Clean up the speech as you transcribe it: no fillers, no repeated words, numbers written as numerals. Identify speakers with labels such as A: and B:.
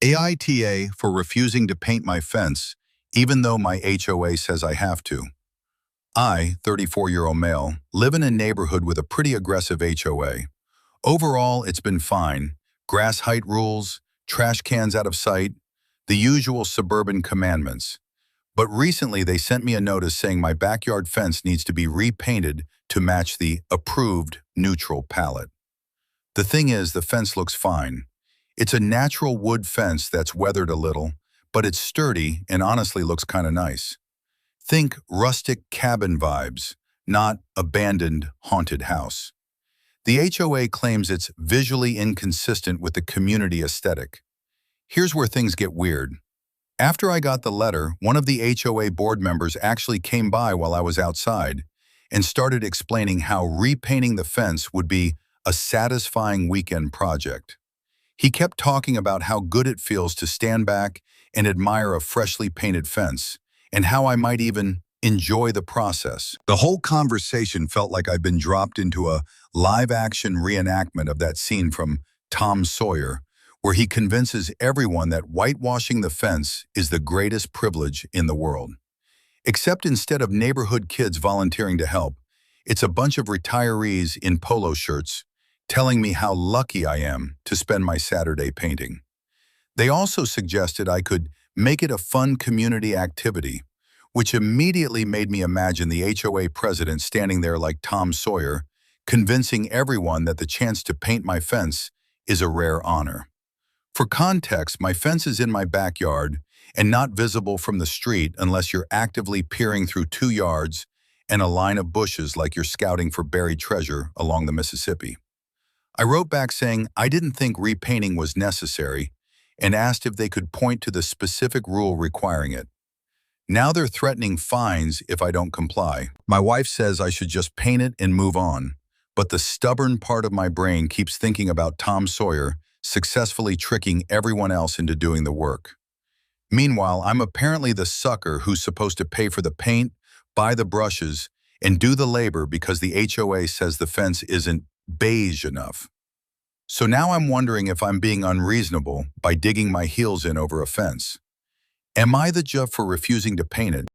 A: AITA for refusing to paint my fence, even though my HOA says I have to. I, 34-year-old male, live in a neighborhood with a pretty aggressive HOA. Overall, it's been fine. Grass height rules, trash cans out of sight, the usual suburban commandments. But recently they sent me a notice saying my backyard fence needs to be repainted to match the approved neutral palette. The thing is, the fence looks fine. It's a natural wood fence that's weathered a little, but it's sturdy and honestly looks kind of nice. Think rustic cabin vibes, not abandoned haunted house. The HOA claims it's visually inconsistent with the community aesthetic. Here's where things get weird. After I got the letter, one of the HOA board members actually came by while I was outside and started explaining how repainting the fence would be a satisfying weekend project. He kept talking about how good it feels to stand back and admire a freshly painted fence, and how I might even enjoy the process. The whole conversation felt like I'd been dropped into a live-action reenactment of that scene from Tom Sawyer, where he convinces everyone that whitewashing the fence is the greatest privilege in the world. Except instead of neighborhood kids volunteering to help, it's a bunch of retirees in polo shirts telling me how lucky I am to spend my Saturday painting. They also suggested I could make it a fun community activity, which immediately made me imagine the HOA president standing there like Tom Sawyer, convincing everyone that the chance to paint my fence is a rare honor. For context, my fence is in my backyard and not visible from the street unless you're actively peering through 2 yards and a line of bushes like you're scouting for buried treasure along the Mississippi. I wrote back saying I didn't think repainting was necessary and asked if they could point to the specific rule requiring it. Now they're threatening fines if I don't comply. My wife says I should just paint it and move on, but the stubborn part of my brain keeps thinking about Tom Sawyer successfully tricking everyone else into doing the work. Meanwhile, I'm apparently the sucker who's supposed to pay for the paint, buy the brushes, and do the labor because the HOA says the fence isn't beige enough. So now I'm wondering if I'm being unreasonable by digging my heels in over a fence. Am I the jerk for refusing to paint it,